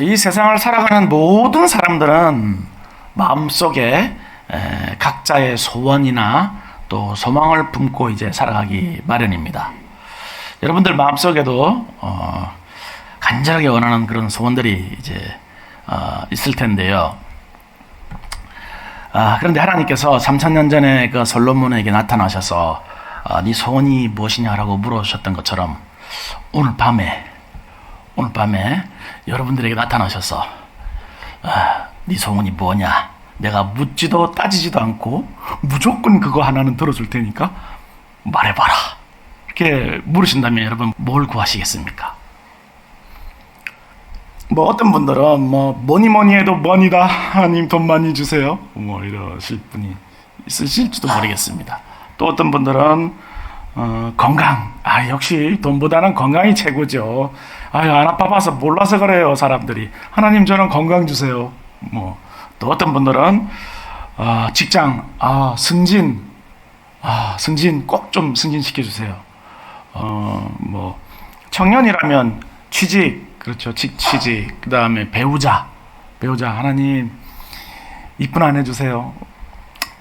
이 세상을 살아가는 모든 사람들은 마음속에 각자의 소원이나 또 소망을 품고 이제 살아가기 마련입니다. 여러분들 마음속에도 간절하게 원하는 그런 소원들이 이제 있을 텐데요. 그런데 하나님께서 3000년 전에 그 솔로몬에게 나타나셔서 네 소원이 무엇이냐라고 물어주셨던 것처럼 오늘 밤에 여러분들에게 나타나셔서 네 소원이 뭐냐? 내가 묻지도 따지지도 않고 무조건 그거 하나는 들어줄 테니까 말해봐라. 이렇게 물으신다면 여러분 뭘 구하시겠습니까? 뭐 어떤 분들은 뭐니 해도 머니다. 하나님 돈 많이 주세요. 뭐 이러실 분이 있으실지도 모르겠습니다. 또 어떤 분들은 건강. 역시 돈보다는 건강이 최고죠. 안 아파봐서 몰라서 그래요, 사람들이. 하나님 저는 건강 주세요. 또 어떤 분들은 직장, 승진, 승진 꼭 좀 승진시켜 주세요. 청년이라면 취직, 그렇죠. 취직. 그다음에 배우자 하나님 이쁜 아내 주세요.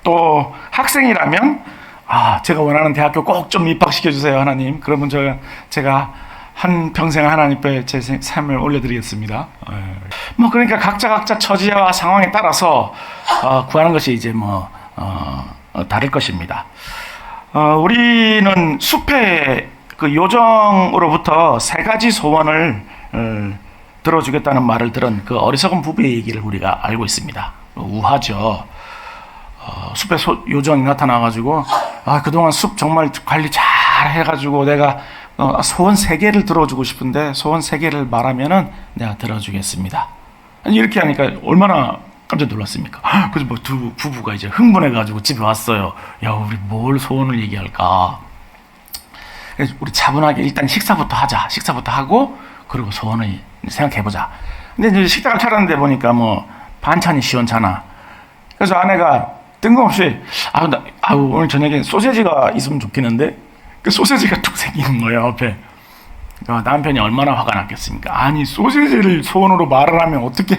또 학생이라면 제가 원하는 대학교 꼭 좀 입학시켜 주세요, 하나님. 그러면 제가 한 평생 하나님 앞에 제 삶을 올려드리겠습니다. 그러니까 각자 처지와 상황에 따라서 구하는 것이 이제 다를 것입니다. 우리는 숲의 그 요정으로부터 3가지 소원을 들어주겠다는 말을 들은 그 어리석은 부부의 얘기를 우리가 알고 있습니다. 우하죠. 숲의 요정이 나타나가지고 그동안 숲 정말 관리 잘 해가지고 내가 소원 3개를 들어주고 싶은데 소원 3개를 말하면은 내가 들어주겠습니다. 이렇게 하니까 얼마나 깜짝 놀랐습니까? 그래서 두 부부가 이제 흥분해가지고 집에 왔어요. 야, 우리 뭘 소원을 얘기할까? 그래서 우리 차분하게 일단 식사부터 하자. 식사부터 하고 그리고 소원을 생각해보자. 근데 이제 식당을 차렸는데 보니까 반찬이 시원찮아. 그래서 아내가 뜬금없이 오늘 저녁에 소세지가 있으면 좋겠는데 그 소세지가 툭 생기는 거예요, 앞에. 남편이 얼마나 화가 났겠습니까? 아니, 소세지를 소원으로 말을 하면 어떻게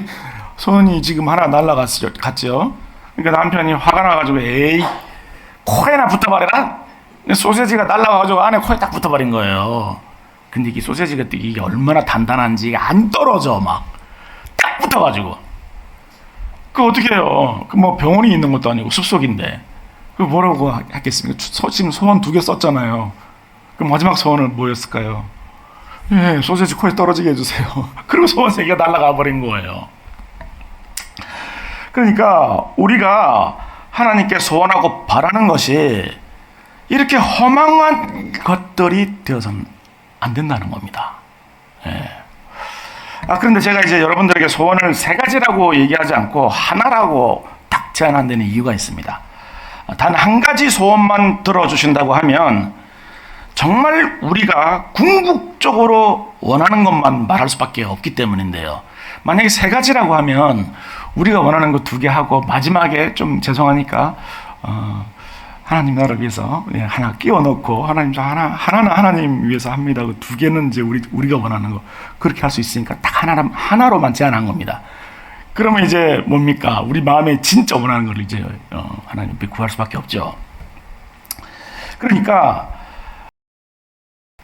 소원이 지금 하나 날라갔죠? 그러니까 남편이 화가 나가지고 에이, 코에나 붙어버려라? 소세지가 날라가가지고 안에 코에 딱 붙어버린 거예요. 근데 이 소세지가 이게 얼마나 단단한지 안 떨어져, 딱 붙어가지고. 그 어떻게 해요? 병원이 있는 것도 아니고 숲속인데. 그 뭐라고 했겠습니까? 지금 소원 2개 썼잖아요. 그 마지막 소원은 뭐였을까요? 소세지 코에 떨어지게 해주세요. 그리고 소원 3개가 날아가 버린 거예요. 그러니까 우리가 하나님께 소원하고 바라는 것이 이렇게 허망한 것들이 되어서는 안 된다는 겁니다. 그런데 제가 이제 여러분들에게 소원을 3가지라고 얘기하지 않고 하나라고 딱 제안한 데는 이유가 있습니다. 단 한 가지 소원만 들어주신다고 하면 정말 우리가 궁극적으로 원하는 것만 말할 수밖에 없기 때문인데요. 만약에 3가지라고 하면 우리가 원하는 거 2개 하고 마지막에 좀 죄송하니까 하나님 나라를 위해서 하나 끼워 넣고 하나님 하나는 하나님 위해서 합니다. 그 2개는 이제 우리가 원하는 거 그렇게 할 수 있으니까 딱 하나로만 제안한 겁니다. 그러면 이제 뭡니까? 우리 마음에 진짜 원하는 걸 이제 하나님 앞에 구할 수밖에 없죠. 그러니까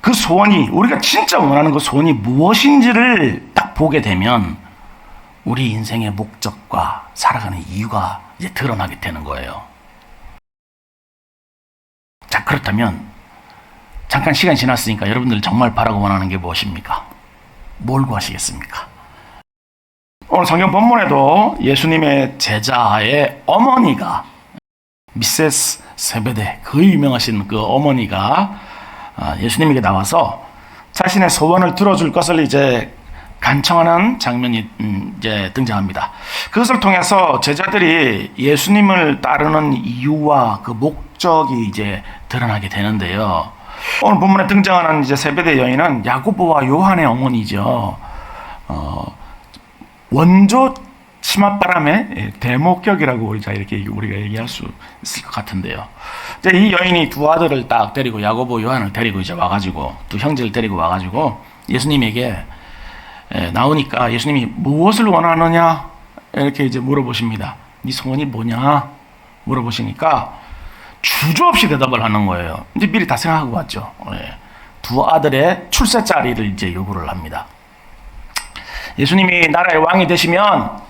그 소원이 우리가 진짜 원하는 그 소원이 무엇인지를 딱 보게 되면 우리 인생의 목적과 살아가는 이유가 이제 드러나게 되는 거예요. 자, 그렇다면 잠깐 시간이 지났으니까 여러분들 정말 바라고 원하는 게 무엇입니까? 뭘 구하시겠습니까? 오늘 성경 본문에도 예수님의 제자의 어머니가 미세스 세베데, 그 유명하신 그 어머니가 예수님에게 나와서 자신의 소원을 들어줄 것을 이제 간청하는 장면이 이제 등장합니다. 그것을 통해서 제자들이 예수님을 따르는 이유와 그 목적이 이제 드러나게 되는데요. 오늘 본문에 등장하는 이제 세베대 여인은 야고보와 요한의 어머니죠. 원조 치맛바람의 대목격이라고 이렇게 우리가 얘기할 수 있을 것 같은데요. 이제 이 여인이 2 아들을 딱 데리고 야고보, 요한을 데리고 이제 와가지고 2 형제를 데리고 와가지고 예수님에게 나오니까 예수님이 무엇을 원하느냐 이렇게 이제 물어보십니다. 네 소원이 뭐냐 물어보시니까 주저없이 대답을 하는 거예요. 이제 미리 다 생각하고 왔죠. 두 아들의 출세자리를 이제 요구를 합니다. 예수님이 나라의 왕이 되시면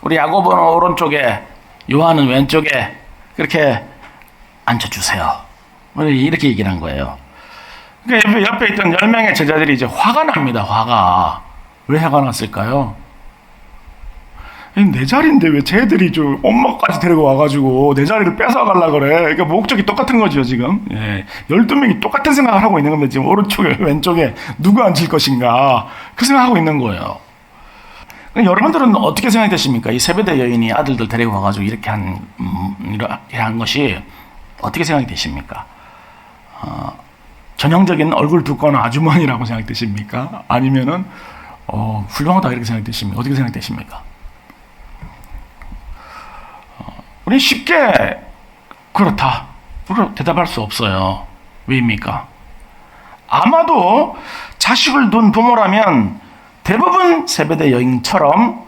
우리 야고보는 오른쪽에 요한은 왼쪽에 그렇게 앉혀주세요. 이렇게 얘기를 한 거예요. 그러니까 옆에 있던 10명의 제자들이 이제 화가 납니다. 화가. 왜 화가 났을까요? 내 자리인데 왜 쟤들이 좀 엄마까지 데리고 와가지고 내 자리를 뺏어가려고 그래. 그러니까 목적이 똑같은 거죠, 지금. 12명이 똑같은 생각을 하고 있는 겁니다. 지금 오른쪽에, 왼쪽에 누구 앉을 것인가. 그 생각하고 있는 거예요. 여러분들은 어떻게 생각되십니까? 이 세베대 여인이 아들들 데리고 와가지고 이렇게 한 것이 어떻게 생각이 되십니까? 전형적인 얼굴 두꺼운 아주머니라고 생각되십니까? 아니면은, 훌륭하다 이렇게 생각되십니까? 어떻게 생각되십니까? 우리 쉽게 그렇다. 대답할 수 없어요. 왜입니까? 아마도 자식을 둔 부모라면 대부분 세베대 여인처럼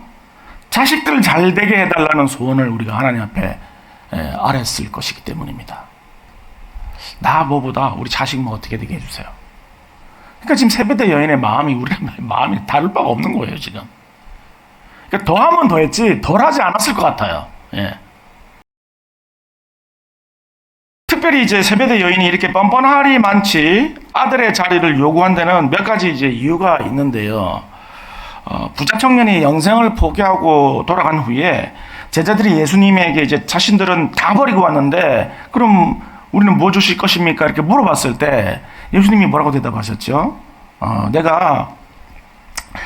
자식들 잘 되게 해달라는 소원을 우리가 하나님 앞에 아뢰었을 것이기 때문입니다. 나 뭐보다 우리 자식 뭐 어떻게 되게 해주세요. 그러니까 지금 세베대 여인의 마음이 우리의 마음이 다를 바가 없는 거예요 지금. 그러니까 더하면 더했지 덜하지 않았을 것 같아요. 특별히 이제 세베대 여인이 이렇게 뻔뻔하리만치 아들의 자리를 요구한 데는 몇 가지 이제 이유가 있는데요. 부자 청년이 영생을 포기하고 돌아간 후에 제자들이 예수님에게 이제 자신들은 다 버리고 왔는데 그럼 우리는 뭐 주실 것입니까? 이렇게 물어봤을 때 예수님이 뭐라고 대답하셨죠? 내가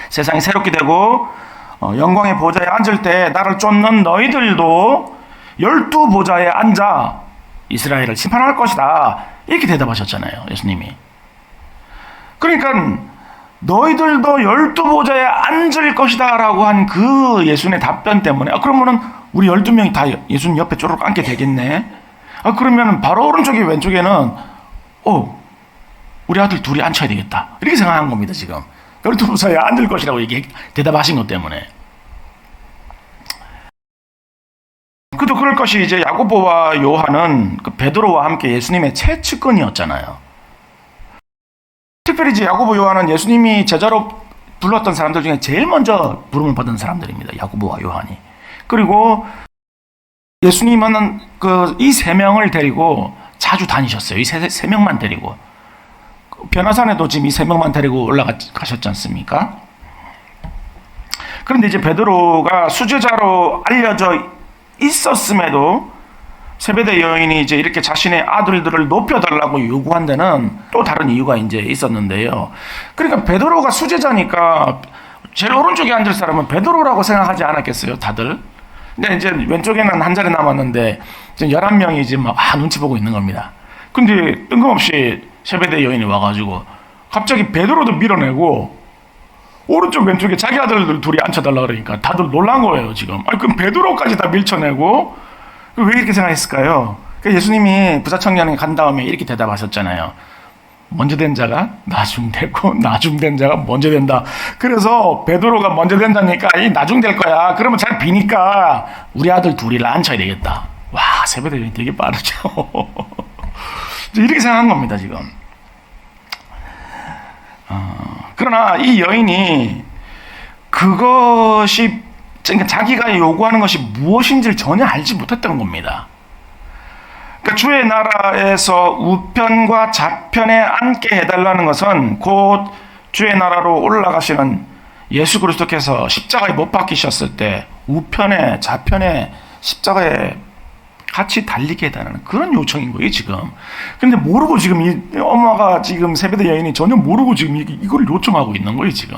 세상이 새롭게 되고 영광의 보좌에 앉을 때 나를 쫓는 너희들도 12보좌에 앉아 이스라엘을 심판할 것이다. 이렇게 대답하셨잖아요. 예수님이. 그러니까 너희들도 12보좌에 앉을 것이다 라고 한 그 예수님의 답변 때문에 그러면은 우리 12명이 다 예수님 옆에 쪼르륵 앉게 되겠네. 그러면 바로 오른쪽에 왼쪽에는 우리 아들 둘이 앉혀야 되겠다. 이렇게 생각한 겁니다. 지금 12보좌에 앉을 것이라고 대답하신 것 때문에. 그도 그럴 것이 이제 야고보와 요한은 그 베드로와 함께 예수님의 최측근이었잖아요. 특별히 이제 야고보 요한은 예수님이 제자로 불렀던 사람들 중에 제일 먼저 부름을 받은 사람들입니다. 야고보와 요한이. 그리고 예수님은 이 세 명을 데리고 자주 다니셨어요. 이 세 명만 데리고. 변화산에도 지금 이 세 명만 데리고 올라가셨지 않습니까? 그런데 이제 베드로가 수제자로 알려져 있었음에도 세베대 여인이 이제 이렇게 자신의 아들들을 높여달라고 요구한 데는 또 다른 이유가 이제 있었는데요. 그러니까 베드로가 수제자니까 제일 오른쪽에 앉을 사람은 베드로라고 생각하지 않았겠어요, 다들? 근데 이제 왼쪽에는 한 자리 남았는데 지금 11명이 지금 막 눈치 보고 있는 겁니다. 근데 뜬금없이 세베대 여인이 와가지고 갑자기 베드로도 밀어내고 오른쪽 왼쪽에 자기 아들들 둘이 앉혀달라 그러니까 다들 놀란 거예요 지금. 그럼 베드로까지 다 밀쳐내고 왜 이렇게 생각했을까요? 예수님이 부자 청년이 간 다음에 이렇게 대답하셨잖아요. 먼저 된 자가 나중되고 나중된 자가 먼저 된다. 그래서 베드로가 먼저 된다니까 이 나중될 거야. 그러면 잘 비니까 우리 아들 둘이를 앉혀야 되겠다. 와, 세베대 여인 되게 빠르죠. 이렇게 생각한 겁니다 지금. 그러나 이 여인이 그것이 자기가 요구하는 것이 무엇인지를 전혀 알지 못했던 겁니다. 그러니까 주의 나라에서 우편과 좌편에 앉게 해달라는 것은 곧 주의 나라로 올라가시는 예수 그리스도께서 십자가에 못 박히셨을 때 우편에 좌편에 십자가에 같이 달리게 해달라는 그런 요청인 거예요 지금. 근데 모르고 지금 이 엄마가 지금 세베대 여인이 전혀 모르고 지금 이걸 요청하고 있는 거예요 지금.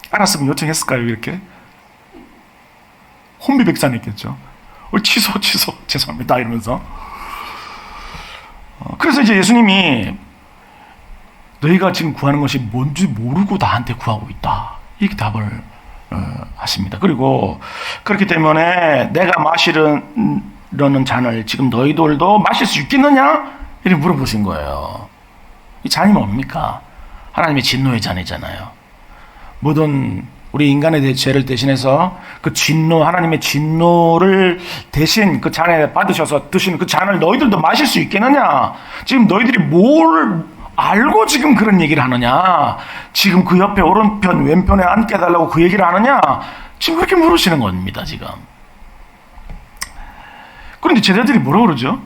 알았으면 요청했을까요 이렇게? 혼비백산했겠죠. 취소 죄송합니다 이러면서. 그래서 이제 예수님이 너희가 지금 구하는 것이 뭔지 모르고 나한테 구하고 있다 이렇게 답을 하십니다. 그리고 그렇기 때문에 내가 마시려는 잔을 지금 너희들도 마실 수 있겠느냐 이렇게 물어보신 거예요. 이 잔이 뭡니까? 하나님의 진노의 잔이잖아요. 모든 우리 인간에 대해 죄를 대신해서 그 진노, 하나님의 진노를 대신 그 잔에 받으셔서 드시는 그 잔을 너희들도 마실 수 있겠느냐? 지금 너희들이 뭘 알고 지금 그런 얘기를 하느냐? 지금 그 옆에 오른편, 왼편에 앉게 해달라고 그 얘기를 하느냐? 지금 그렇게 물으시는 겁니다, 지금. 그런데 제자들이 뭐라고 그러죠?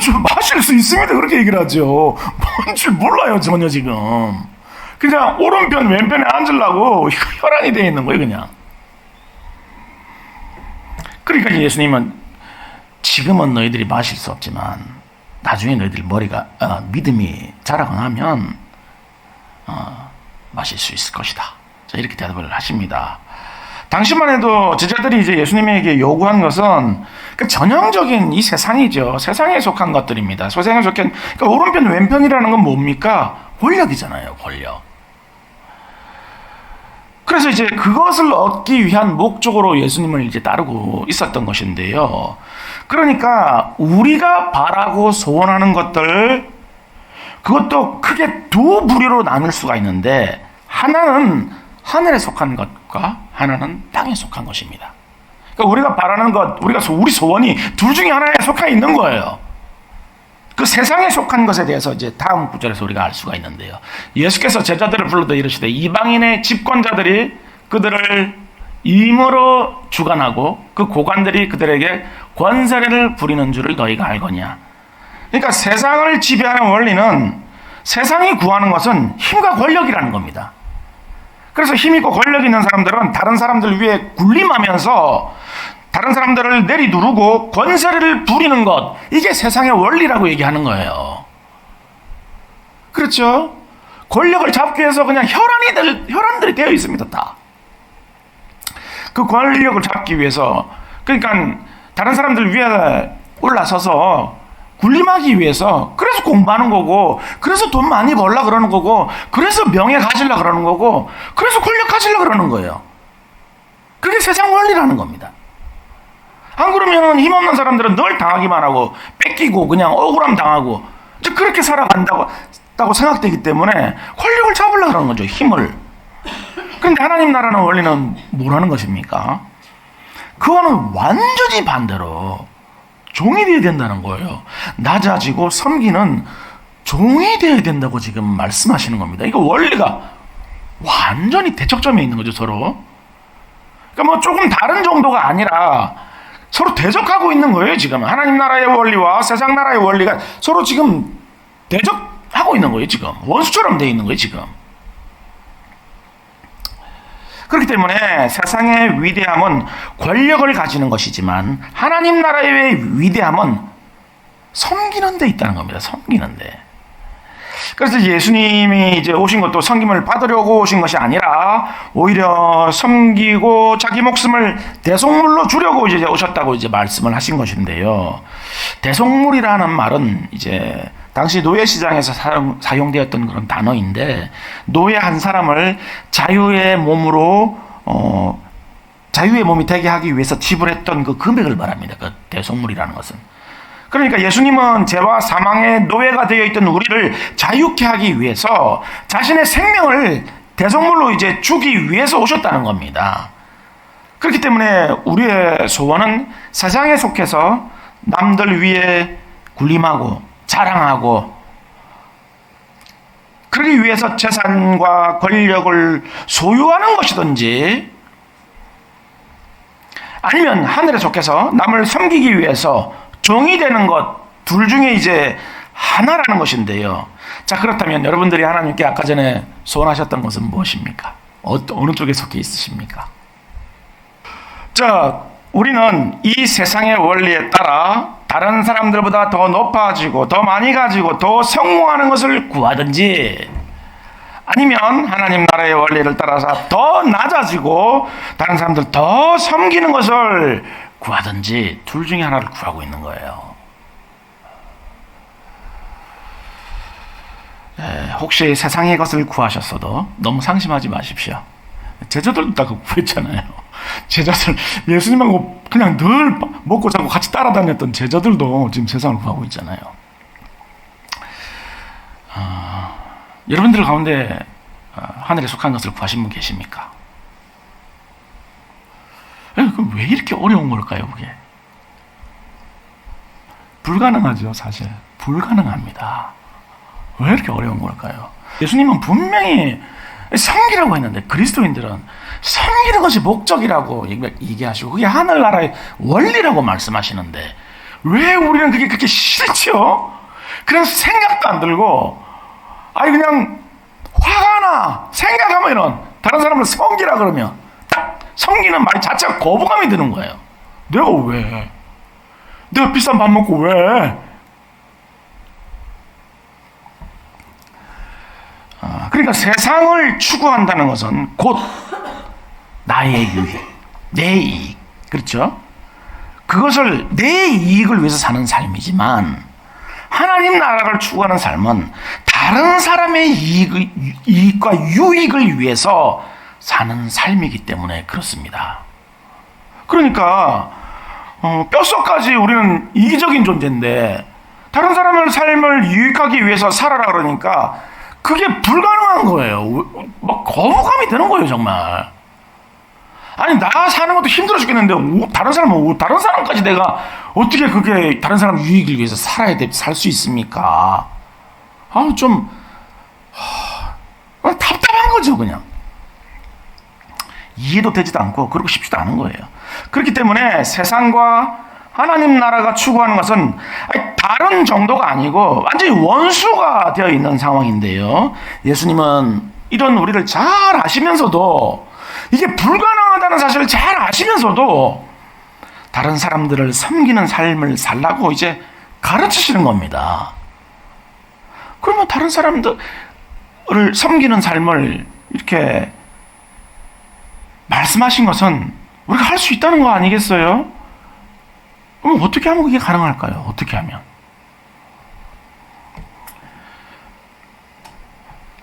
좀 마실 수 있습니다. 그렇게 얘기를 하죠. 뭔 줄 몰라요, 전혀 지금. 그냥 오른편, 왼편에 앉으려고 혈안이 되어 있는 거예요, 그냥. 그러니까 예수님은 지금은 너희들이 마실 수 없지만 나중에 너희들 믿음이 자라고 나면 마실 수 있을 것이다. 자, 이렇게 대답을 하십니다. 당시만 해도 제자들이 이제 예수님에게 요구한 것은 그 전형적인 이 세상이죠. 세상에 속한 것들입니다. 세상에 속한, 그러니까 오른편, 왼편이라는 건 뭡니까? 권력이잖아요, 권력. 그래서 이제 그것을 얻기 위한 목적으로 예수님을 이제 따르고 있었던 것인데요. 그러니까 우리가 바라고 소원하는 것들, 그것도 크게 두 부류로 나눌 수가 있는데, 하나는 하늘에 속한 것과 하나는 땅에 속한 것입니다. 그러니까 우리가 바라는 것, 우리 소원이 둘 중에 하나에 속해 있는 거예요. 그 세상에 속한 것에 대해서 이제 다음 구절에서 우리가 알 수가 있는데요. 예수께서 제자들을 불러다 이르시되 이방인의 집권자들이 그들을 임으로 주관하고 그 고관들이 그들에게 권세를 부리는 줄을 너희가 알거냐. 그러니까 세상을 지배하는 원리는, 세상이 구하는 것은 힘과 권력이라는 겁니다. 그래서 힘 있고 권력 있는 사람들은 다른 사람들 위에 군림하면서 다른 사람들을 내리누르고 권세를 부리는 것, 이게 세상의 원리라고 얘기하는 거예요. 그렇죠? 권력을 잡기 위해서 그냥 혈안들이 되어 있습니다, 다. 그 권력을 잡기 위해서, 그러니까 다른 사람들 위에 올라서서 군림하기 위해서, 그래서 공부하는 거고, 그래서 돈 많이 벌라 그러는 거고, 그래서 명예 가지려 그러는 거고, 그래서 권력 가지려 그러는 거예요. 그게 세상 원리라는 겁니다. 안 그러면 힘없는 사람들은 늘 당하기만 하고 뺏기고 그냥 억울함 당하고 이제 그렇게 살아간다고 생각되기 때문에 권력을 잡으려고 하는 거죠, 힘을. 그런데 하나님 나라는 원리는 뭐라는 것입니까? 그거는 완전히 반대로 종이 되어야 된다는 거예요. 낮아지고 섬기는 종이 되어야 된다고 지금 말씀하시는 겁니다. 이거 원리가 완전히 대척점에 있는 거죠, 서로. 그러니까 뭐 조금 다른 정도가 아니라 서로 대적하고 있는 거예요, 지금. 하나님 나라의 원리와 세상 나라의 원리가 서로 지금 대적하고 있는 거예요, 지금. 원수처럼 되어 있는 거예요, 지금. 그렇기 때문에 세상의 위대함은 권력을 가지는 것이지만 하나님 나라의 위대함은 섬기는 데 있다는 겁니다, 섬기는 데. 그래서 예수님이 이제 오신 것도 섬김을 받으려고 오신 것이 아니라 오히려 섬기고 자기 목숨을 대속물로 주려고 이제 오셨다고 이제 말씀을 하신 것인데요. 대속물이라는 말은 이제 당시 노예 시장에서 사용되었던 그런 단어인데, 노예 한 사람을 자유의 몸이 되게 하기 위해서 지불했던 그 금액을 말합니다. 그 대속물이라는 것은. 그러니까 예수님은 죄와 사망의 노예가 되어 있던 우리를 자유케 하기 위해서 자신의 생명을 대속물로 이제 주기 위해서 오셨다는 겁니다. 그렇기 때문에 우리의 소원은 세상에 속해서 남들 위에 군림하고 자랑하고, 그러기 위해서 재산과 권력을 소유하는 것이든지, 아니면 하늘에 속해서 남을 섬기기 위해서 종이 되는 것, 둘 중에 이제 하나라는 것인데요. 자, 그렇다면 여러분들이 하나님께 아까 전에 소원하셨던 것은 무엇입니까? 어느 쪽에 속해 있으십니까? 자, 우리는 이 세상의 원리에 따라 다른 사람들보다 더 높아지고 더 많이 가지고 더 성공하는 것을 구하든지, 아니면 하나님 나라의 원리를 따라서 더 낮아지고 다른 사람들 더 섬기는 것을 구하든지, 둘 중에 하나를 구하고 있는 거예요. 혹시 세상의 것을 구하셨어도 너무 상심하지 마십시오. 제자들도 다 그거 구했잖아요. 제자들, 예수님하고 그냥 늘 먹고 자고 같이 따라다녔던 제자들도 지금 세상을 구하고 있잖아요. 여러분들 가운데 하늘에 속한 것을 구하신 분 계십니까? 그럼 왜 이렇게 어려운 걸까요, 그게? 불가능하죠, 사실. 불가능합니다. 왜 이렇게 어려운 걸까요? 예수님은 분명히 섬기라고 했는데 그리스도인들은 섬기는 것이 목적이라고 얘기하시고 그게 하늘나라의 원리라고 말씀하시는데 왜 우리는 그게 그렇게 싫죠? 그래서 생각도 안 들고 아니 그냥 화가 나 생각하면은 다른 사람을 섬기라 그러면 딱 섬기는 말 자체가 거부감이 드는 거예요. 내가 왜? 내가 비싼 밥 먹고 왜? 그러니까 세상을 추구한다는 것은 곧 나의 유익, 내 이익, 그렇죠? 그것을 내 이익을 위해서 사는 삶이지만 하나님 나라를 추구하는 삶은 다른 사람의 이익과 유익을 위해서 사는 삶이기 때문에 그렇습니다. 그러니까 뼛속까지 우리는 이기적인 존재인데 다른 사람의 삶을 유익하기 위해서 살아라 그러니까 그게 불가능한 거예요. 막 거부감이 드는 거예요, 정말. 아니, 나 사는 것도 힘들어 죽겠는데, 다른 사람까지 내가 어떻게 그게 다른 사람 유익을 위해서 살 수 있습니까? 답답한 거죠, 그냥. 이해도 되지도 않고, 그러고 싶지도 않은 거예요. 그렇기 때문에 세상과 하나님 나라가 추구하는 것은 다른 정도가 아니고 완전히 원수가 되어 있는 상황인데요. 예수님은 이런 우리를 잘 아시면서도 이게 불가능하다는 사실을 잘 아시면서도 다른 사람들을 섬기는 삶을 살라고 이제 가르치시는 겁니다. 그러면 다른 사람들을 섬기는 삶을 이렇게 말씀하신 것은 우리가 할 수 있다는 거 아니겠어요? 그럼 어떻게 하면 그게 가능할까요? 어떻게 하면?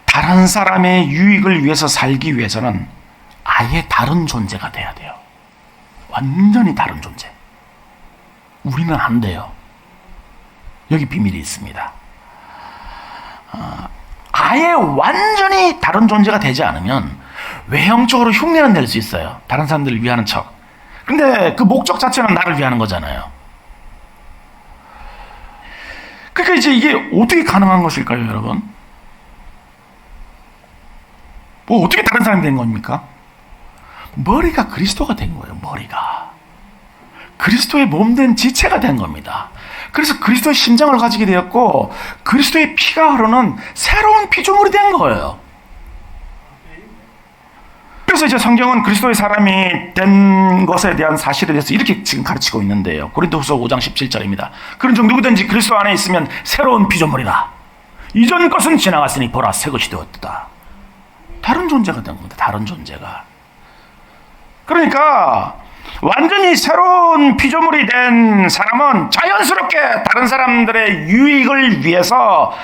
다른 사람의 유익을 위해서 살기 위해서는 아예 다른 존재가 돼야 돼요. 완전히 다른 존재. 우리는 안 돼요. 여기 비밀이 있습니다. 아예 완전히 다른 존재가 되지 않으면 외형적으로 흉내는 낼 수 있어요. 다른 사람들을 위하는 척. 근데 그 목적 자체는 나를 위하는 거잖아요. 그러니까 이제 이게 어떻게 가능한 것일까요, 여러분? 어떻게 다른 사람이 된 겁니까? 머리가 그리스도가 된 거예요, 머리가. 그리스도의 몸된 지체가 된 겁니다. 그래서 그리스도의 심장을 가지게 되었고, 그리스도의 피가 흐르는 새로운 피조물이 된 거예요. 그래서 이제 성경은 그리스도의 사람이 된 것에 대한 사실에 대해서 이렇게 지금 가르치고 있는데요. 고린도후서 5장 17절입니다. 그런즉 누구든지 그리스도 안에 있으면 새로운 피조물이라. 이전 것은 지나갔으니 보라 새 것이 되었다. 다른 존재가 된 겁니다. 다른 존재가. 그러니까 완전히 새로운 피조물이 된 사람은 자연스럽게 다른 사람들의 유익을 위해서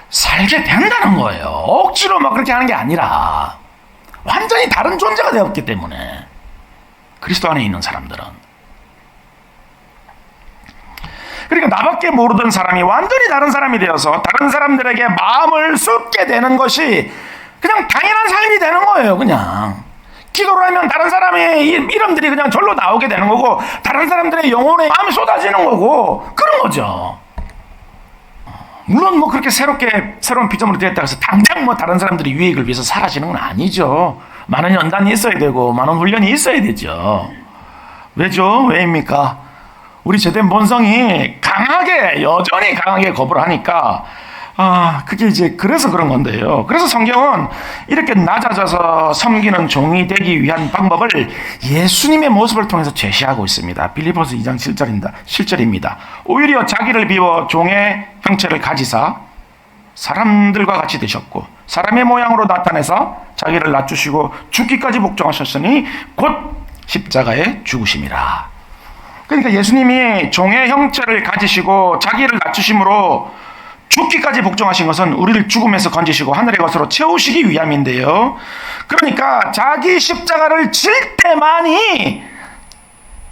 살게 된다는 거예요. 억지로 막 그렇게 하는 게 아니라 완전히 다른 존재가 되었기 때문에 그리스도 안에 있는 사람들은 그러니까 나밖에 모르던 사람이 완전히 다른 사람이 되어서 다른 사람들에게 마음을 쏟게 되는 것이 그냥 당연한 삶이 되는 거예요. 그냥 기도를 하면 다른 사람의 이름들이 그냥 절로 나오게 되는 거고 다른 사람들의 영혼에 마음이 쏟아지는 거고 그런 거죠. 물론 뭐 그렇게 새로운 피조물이 되었다고 해서 당장 뭐 다른 사람들의 유익을 위해서 사라지는 건 아니죠. 많은 연단이 있어야 되고 많은 훈련이 있어야 되죠. 왜죠? 왜입니까? 우리 죄된 본성이 여전히 강하게 거부를 하니까 그게 이제 그래서 그런 건데요. 그래서 성경은 이렇게 낮아져서 섬기는 종이 되기 위한 방법을 예수님의 모습을 통해서 제시하고 있습니다. 빌립보서 2장 7절입니다. 오히려 자기를 비워 종의 형체를 가지사 사람들과 같이 되셨고 사람의 모양으로 나타내서 자기를 낮추시고 죽기까지 복종하셨으니 곧 십자가에 죽으심이라. 그러니까 예수님이 종의 형체를 가지시고 자기를 낮추심으로 죽기까지 복종하신 것은 우리를 죽음에서 건지시고 하늘의 것으로 채우시기 위함인데요. 그러니까 자기 십자가를 질 때만이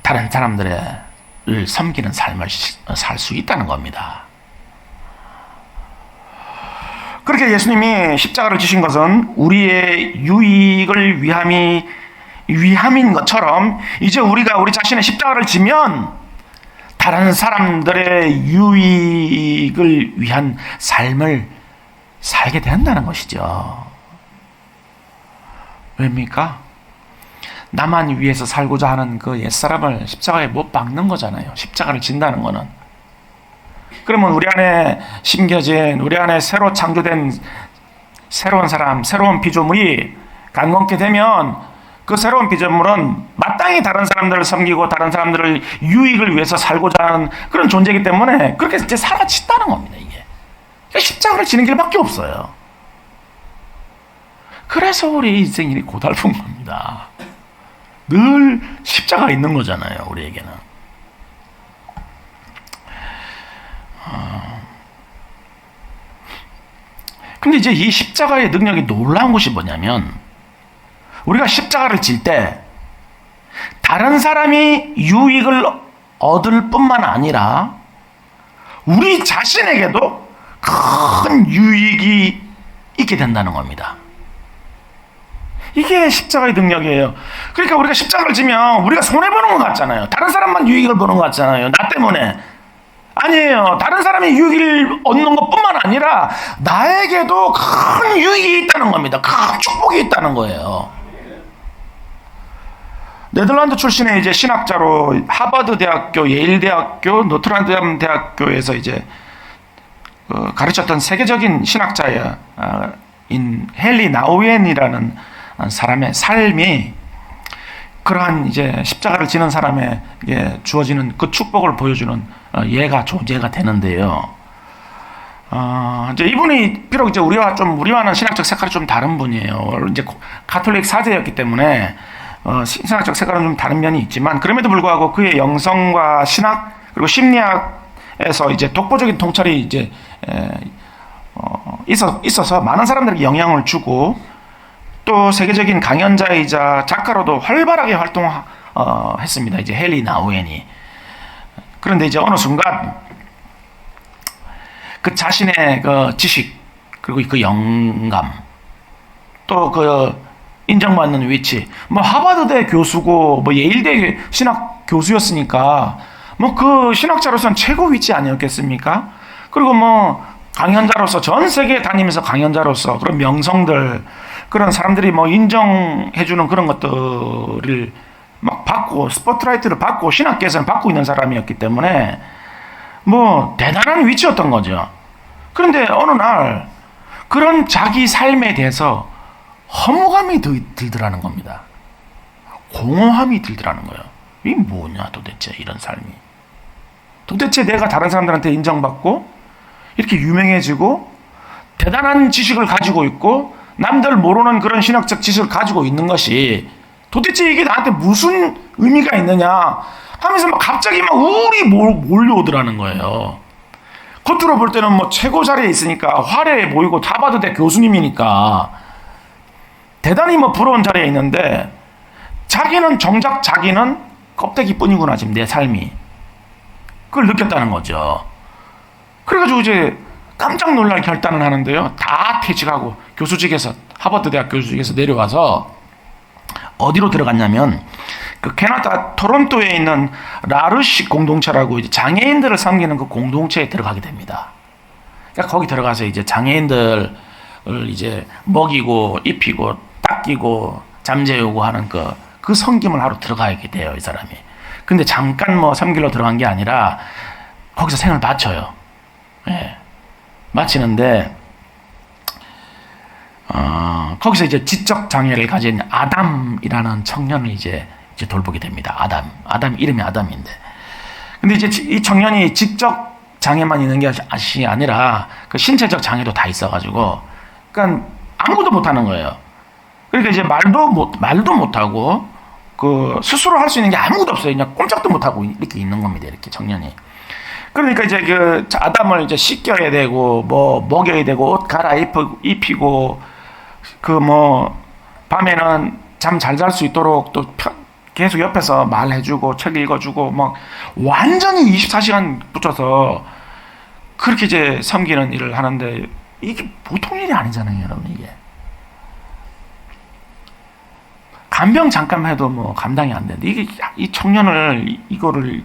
다른 사람들을 섬기는 삶을 살 수 있다는 겁니다. 그렇게 예수님이 십자가를 지신 것은 우리의 유익을 위함인 것처럼 이제 우리가 우리 자신의 십자가를 지면 다른 사람들의 유익을 위한 삶을 살게 된다는 것이죠. 왜입니까? 나만 위해서 살고자 하는 그 옛사람을 십자가에 못 박는 거잖아요. 십자가를 진다는 거는. 그러면 우리 안에 심겨진, 우리 안에 새로 창조된 새로운 사람, 새로운 피조물이 강건케 되면 그 새로운 피조물은 마땅히 다른 사람들을 섬기고 다른 사람들을 유익을 위해서 살고자 하는 그런 존재이기 때문에 그렇게 이제 사라진다는 겁니다, 이게. 그러니까 십자가를 지는 길밖에 없어요. 그래서 우리 인생이 고달픈 겁니다. 늘 십자가가 있는 거잖아요, 우리에게는. 근데 이제 이 십자가의 능력이 놀라운 것이 뭐냐면, 우리가 십자가를 질 때 다른 사람이 유익을 얻을 뿐만 아니라 우리 자신에게도 큰 유익이 있게 된다는 겁니다. 이게 십자가의 능력이에요. 그러니까 우리가 십자가를 지면 우리가 손해보는 것 같잖아요. 다른 사람만 유익을 보는 것 같잖아요. 나 때문에. 아니에요. 다른 사람이 유익을 얻는 것뿐만 아니라 나에게도 큰 유익이 있다는 겁니다. 큰 축복이 있다는 거예요. 네덜란드 출신의 이제 신학자로 하버드 대학교, 예일 대학교, 노트르담 대학교에서 이제 가르쳤던 세계적인 신학자인 헨리 나우엔이라는 사람의 삶이 그러한 이제 십자가를 지는 사람에게 주어지는 그 축복을 보여주는 존재가 되는데요. 이제 이분이 비록 이제 우리와는 신학적 색깔이 좀 다른 분이에요. 이제 가톨릭 사제였기 때문에 신학적 색깔은 좀 다른 면이 있지만 그럼에도 불구하고 그의 영성과 신학 그리고 심리학에서 이제 독보적인 통찰이 이제 있어서 많은 사람들에게 영향을 주고 또 세계적인 강연자이자 작가로도 활발하게 활동했습니다. 이제 헨리 나우엔이. 그런데 이제 어느 순간 그 자신의 그 지식 그리고 그 영감 또 그 인정받는 위치, 뭐 하버드대 교수고 뭐 예일대 신학 교수였으니까 뭐 그 신학자로서는 최고 위치 아니었겠습니까? 그리고 뭐 강연자로서 전 세계에 다니면서 강연자로서 그런 명성들 그런 사람들이 뭐 인정해주는 그런 것들을 막 받고 스포트라이트를 받고 신학계에서는 받고 있는 사람이었기 때문에 뭐 대단한 위치였던 거죠. 그런데 어느 날 그런 자기 삶에 대해서 허무감이 들더라는 겁니다. 공허함이 들더라는 거예요. 이게 뭐냐 도대체 이런 삶이. 도대체 내가 다른 사람들한테 인정받고 이렇게 유명해지고 대단한 지식을 가지고 있고 남들 모르는 그런 신학적 지식을 가지고 있는 것이 도대체 이게 나한테 무슨 의미가 있느냐 하면서 막 갑자기 막 우울이 몰려오더라는 거예요. 겉으로 볼 때는 뭐 최고 자리에 있으니까 화려해 보이고 하버드대 교수님이니까 대단히 뭐 부러운 자리에 있는데 정작 자기는 껍데기뿐이구나 지금 내 삶이. 그걸 느꼈다는 거죠. 그래가지고 이제 깜짝 놀랄 결단을 하는데요. 다 퇴직하고 교수직에서 하버드 대학 교수직에서 내려와서 어디로 들어갔냐면 그 캐나다 토론토에 있는 라르시 공동체라고 이제 장애인들을 섬기는 그 공동체에 들어가게 됩니다. 그러니까 거기 들어가서 이제 장애인들을 이제 먹이고 입히고 닦이고 잠재우고 하는 그 섬김을 하러 들어가게 돼요, 이 사람이. 근데 잠깐 뭐 섬기러 들어간 게 아니라 거기서 생을 바쳐요. 예. 마치는데 거기서 이제 지적 장애를 가진 아담이라는 청년을 이제 돌보게 됩니다. 아담 이름이 아담인데, 근데 이제 이 청년이 지적 장애만 있는 것이 아니라 그 신체적 장애도 다 있어가지고, 그러니까 아무것도 못하는 거예요. 그러니까 이제 말도 못하고 그 스스로 할 수 있는 게 아무것도 없어요. 그냥 꼼짝도 못하고 이렇게 있는 겁니다. 이렇게 청년이. 그러니까 이제 그 아담을 이제 씻겨야 되고 뭐 먹여야 되고 옷 갈아입히고 그 뭐 밤에는 잠 잘 잘 수 있도록 또 계속 옆에서 말해주고 책 읽어주고 막 완전히 24시간 붙여서 그렇게 이제 섬기는 일을 하는데 이게 보통 일이 아니잖아요, 여러분. 이게 간병 잠깐 해도 뭐 감당이 안 되는데, 이게 이 청년을, 이거를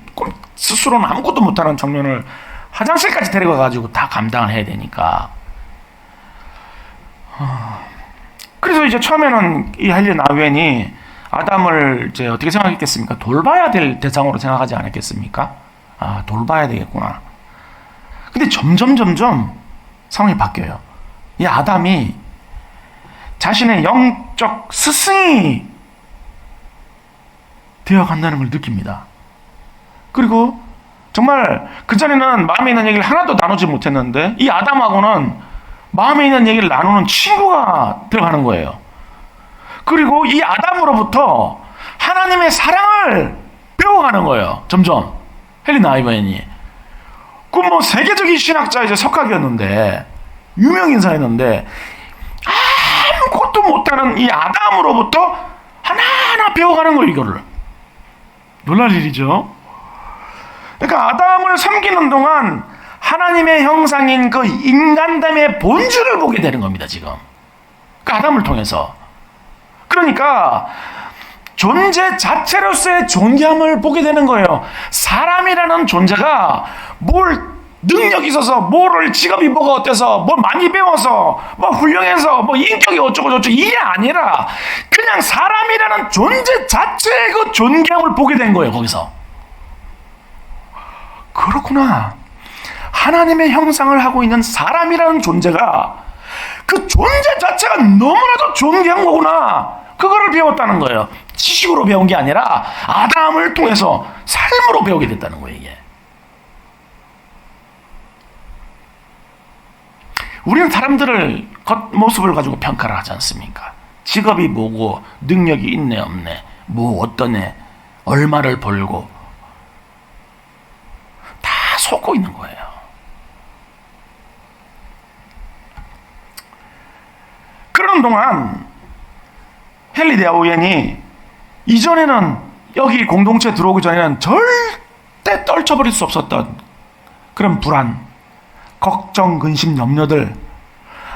스스로는 아무것도 못하는 청년을 화장실까지 데려가 가지고 다 감당을 해야 되니까. 그래서 이제 처음에는 이 헨리 나우엔이 아담을 이제 어떻게 생각했겠습니까? 돌봐야 될 대상으로 생각하지 않았겠습니까? 아, 돌봐야 되겠구나. 근데 점점 상황이 바뀌어요. 이 아담이 자신의 영적 스승이 되어간다는 걸 느낍니다. 그리고 정말 그전에는 마음에 있는 얘기를 하나도 나누지 못했는데, 이 아담하고는 마음에 있는 얘기를 나누는 친구가 들어가는 거예요. 그리고 이 아담으로부터 하나님의 사랑을 배워가는 거예요. 점점. 헨리 나우엔이. 그 뭐 세계적인 신학자이자 석학이었는데, 유명 인사였는데, 아무것도 못하는 이 아담으로부터 하나하나 배워가는 거예요, 이거를. 놀랄 일이죠. 그러니까 아담을 섬기는 동안 하나님의 형상인 그 인간됨의 본질을 보게 되는 겁니다, 지금. 그 아담을 통해서. 그러니까 존재 자체로서의 존귀함을 보게 되는 거예요. 사람이라는 존재가 뭘 능력이 있어서, 뭐를 직업이 뭐가 어때서, 뭐 많이 배워서, 뭐 훌륭해서, 뭐 인격이 어쩌고저쩌고, 이게 아니라 그냥 사람이라는 존재 자체의 그 존귀함을 보게 된 거예요, 거기서. 그렇구나. 하나님의 형상을 하고 있는 사람이라는 존재가, 그 존재 자체가 너무나도 존귀한 거구나. 그거를 배웠다는 거예요. 지식으로 배운 게 아니라 아담을 통해서 삶으로 배우게 됐다는 거예요, 이게. 우리는 사람들을 겉모습을 가지고 평가를 하지 않습니까? 직업이 뭐고, 능력이 있네 없네, 뭐 어떠네, 얼마를 벌고, 다 속고 있는 거예요. 그러는 동안 헨리 나우엔이 이전에는, 여기 공동체에 들어오기 전에는 절대 떨쳐버릴 수 없었던 그런 불안, 걱정, 근심, 염려들,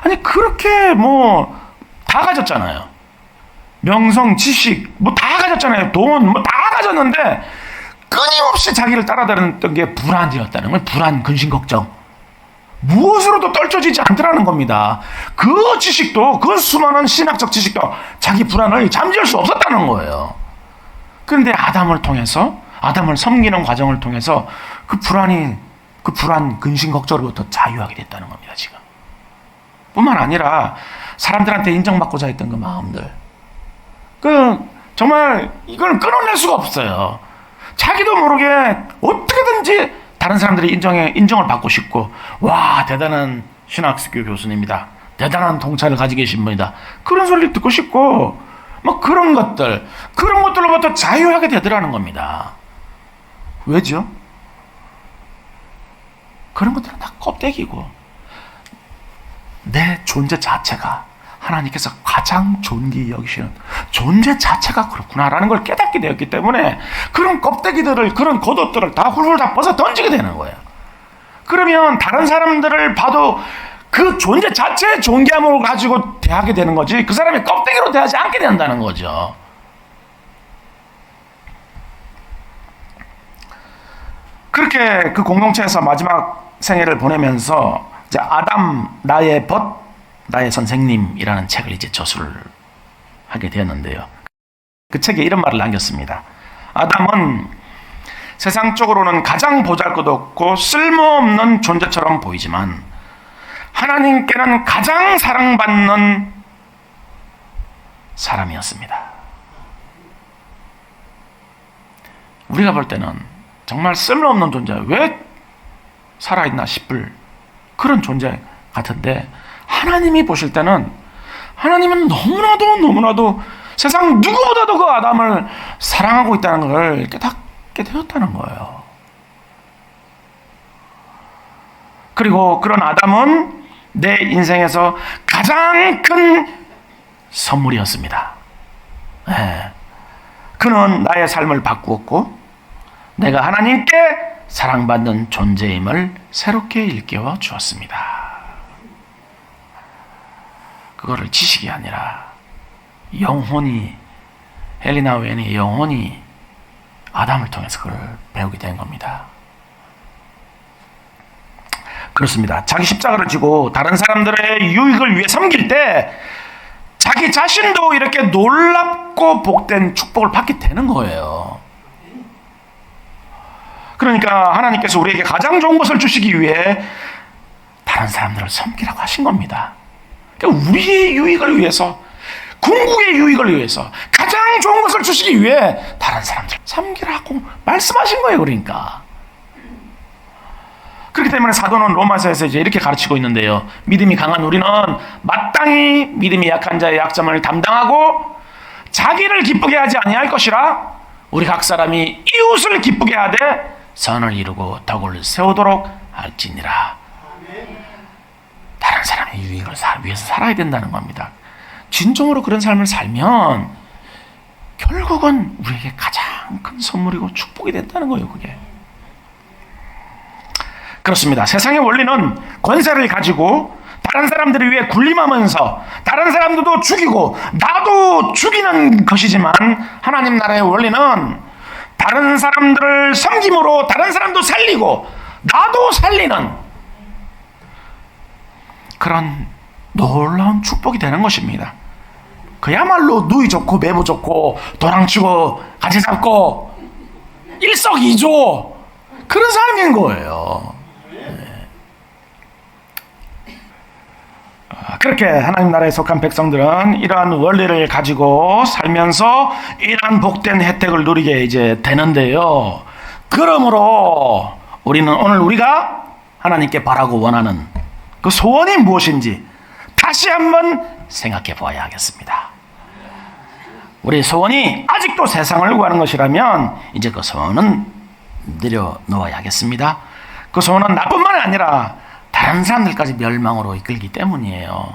아니 그렇게 뭐 다 가졌잖아요. 명성, 지식 뭐 다 가졌잖아요. 돈 뭐 다 가졌는데 끊임없이 자기를 따라다녔던 게 불안이었다는 거예요. 불안, 근심, 걱정. 무엇으로도 떨쳐지지 않더라는 겁니다. 그 지식도, 그 수많은 신학적 지식도 자기 불안을 잠재울 수 없었다는 거예요. 그런데 아담을 통해서, 아담을 섬기는 과정을 통해서 그 불안, 근심, 걱정으로부터 자유하게 됐다는 겁니다, 지금. 뿐만 아니라 사람들한테 인정받고자 했던 그 마음들. 정말 이걸 끊어낼 수가 없어요. 자기도 모르게 어떻게든지 다른 사람들이 인정을 받고 싶고, 와, 대단한 신학교 교수님이다, 대단한 통찰을 가지고 계신 분이다, 그런 소리를 듣고 싶고, 뭐 그런 것들로부터 자유하게 되더라는 겁니다. 왜죠? 그런 것들은 다 껍데기고, 내 존재 자체가 하나님께서 가장 존귀히 여기시는 존재 자체가 그렇구나라는 걸 깨닫게 되었기 때문에 그런 껍데기들을, 그런 겉옷들을 다 훌훌 다 벗어 던지게 되는 거예요. 그러면 다른 사람들을 봐도 그 존재 자체의 존귀함을 가지고 대하게 되는 거지, 그 사람이 껍데기로 대하지 않게 된다는 거죠. 그렇게 그 공동체에서 마지막 생애를 보내면서 이제 아담 나의 벗 나의 선생님이라는 책을 이제 저술을 하게 되었는데요. 그 책에 이런 말을 남겼습니다. 아담은 세상적으로는 가장 보잘것없고 쓸모없는 존재처럼 보이지만 하나님께는 가장 사랑받는 사람이었습니다. 우리가 볼 때는 정말 쓸모없는 존재, 왜 살아있나 싶을 그런 존재 같은데, 하나님이 보실 때는, 하나님은 너무나도 세상 누구보다도 그 아담을 사랑하고 있다는 걸 깨닫게 되었다는 거예요. 그리고 그런 아담은 내 인생에서 가장 큰 선물이었습니다. 네. 그는 나의 삶을 바꾸었고 내가 하나님께 사랑받는 존재임을 새롭게 일깨워 주었습니다. 그거를 지식이 아니라 영혼이, 헬리나 웬이 영혼이 아담을 통해서 그걸 배우게 된 겁니다. 그렇습니다. 자기 십자가를 지고 다른 사람들의 유익을 위해 섬길 때 자기 자신도 이렇게 놀랍고 복된 축복을 받게 되는 거예요. 그러니까 하나님께서 우리에게 가장 좋은 것을 주시기 위해 다른 사람들을 섬기라고 하신 겁니다. 그러니까 우리의 유익을 위해서, 궁극의 유익을 위해서 가장 좋은 것을 주시기 위해 다른 사람들을 섬기라고 말씀하신 거예요. 그러니까 그렇기 때문에 사도는 로마서에서 이제 이렇게 가르치고 있는데요. 믿음이 강한 우리는 마땅히 믿음이 약한 자의 약점을 담당하고 자기를 기쁘게 하지 아니할 것이라 우리 각 사람이 이웃을 기쁘게 하되 선을 이루고 덕을 세우도록 할지니라. 다른 사람의 유익을 위해서 살아야 된다는 겁니다. 진정으로 그런 삶을 살면 결국은 우리에게 가장 큰 선물이고 축복이 된다는 거예요. 그게 그렇습니다. 세상의 원리는 권세를 가지고 다른 사람들을 위해 군림하면서 다른 사람들도 죽이고 나도 죽이는 것이지만, 하나님 나라의 원리는 다른 사람들을 섬김으로 다른 사람도 살리고 나도 살리는 그런 놀라운 축복이 되는 것입니다. 그야말로 누이 좋고 매부 좋고 도랑치고 같이 잡고 일석이조 그런 삶인 거예요. 그렇게 하나님 나라에 속한 백성들은 이러한 원리를 가지고 살면서 이러한 복된 혜택을 누리게 이제 되는데요. 그러므로 우리는 오늘 우리가 하나님께 바라고 원하는 그 소원이 무엇인지 다시 한번 생각해 보아야 하겠습니다. 우리 소원이 아직도 세상을 구하는 것이라면 이제 그 소원은 내려놓아야겠습니다. 그 소원은 나뿐만이 아니라 다른 사람들까지 멸망으로 이끌기 때문이에요.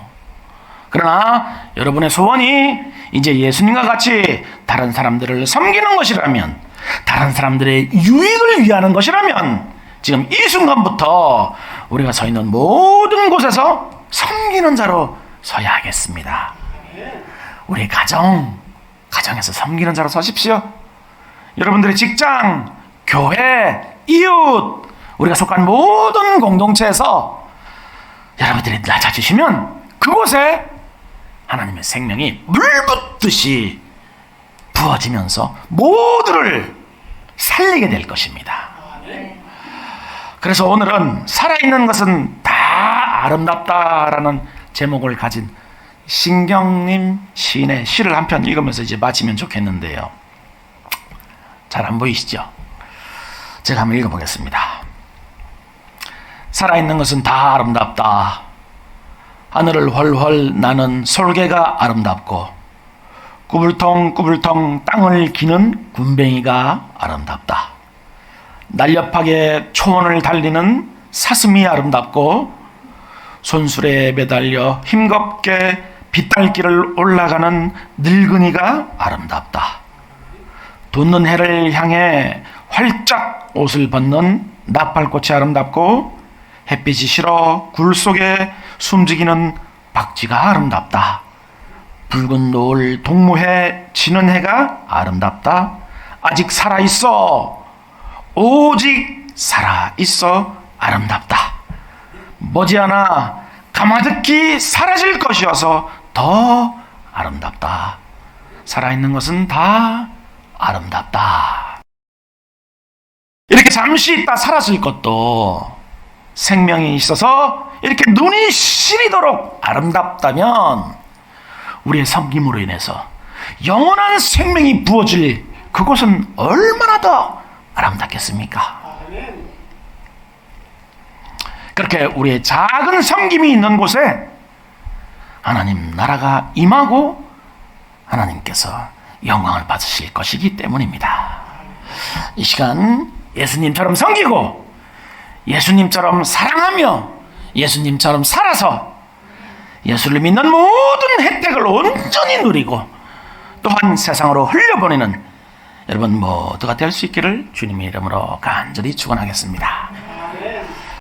그러나 여러분의 소원이 이제 예수님과 같이 다른 사람들을 섬기는 것이라면, 다른 사람들의 유익을 위하는 것이라면 지금 이 순간부터 우리가 서 있는 모든 곳에서 섬기는 자로 서야 하겠습니다. 우리 가정에서 섬기는 자로 서십시오. 여러분들의 직장, 교회, 이웃, 우리가 속한 모든 공동체에서 여러분들이 낮아지시면 그곳에 하나님의 생명이 물붓듯이 부어지면서 모두를 살리게 될 것입니다. 그래서 오늘은 살아있는 것은 다 아름답다라는 제목을 가진 신경님 시인의 시를 한 편 읽으면서 이제 마치면 좋겠는데요. 잘 안 보이시죠? 제가 한번 읽어보겠습니다. 살아있는 것은 다 아름답다. 하늘을 훨훨 나는 솔개가 아름답고 꾸불통꾸불통 땅을 기는 군뱅이가 아름답다. 날렵하게 초원을 달리는 사슴이 아름답고 손수레에 매달려 힘겹게 빗달길을 올라가는 늙은이가 아름답다. 돋는 해를 향해 활짝 옷을 벗는 나팔꽃이 아름답고 햇빛이 싫어 굴 속에 숨지기는 박쥐가 아름답다. 붉은 노을 동무해 지는 해가 아름답다. 아직 살아있어. 오직 살아있어 아름답다. 머지않아 가마득히 사라질 것이어서 더 아름답다. 살아있는 것은 다 아름답다. 이렇게 잠시 있다 사라질 것도 생명이 있어서 이렇게 눈이 시리도록 아름답다면 우리의 섬김으로 인해서 영원한 생명이 부어질 그곳은 얼마나 더 아름답겠습니까? 그렇게 우리의 작은 섬김이 있는 곳에 하나님 나라가 임하고 하나님께서 영광을 받으실 것이기 때문입니다. 이 시간 예수님처럼 섬기고 예수님처럼 사랑하며 예수님처럼 살아서 예수를 믿는 모든 혜택을 온전히 누리고 또한 세상으로 흘려보내는 여러분 모두가 될 수 있기를 주님의 이름으로 간절히 축원하겠습니다.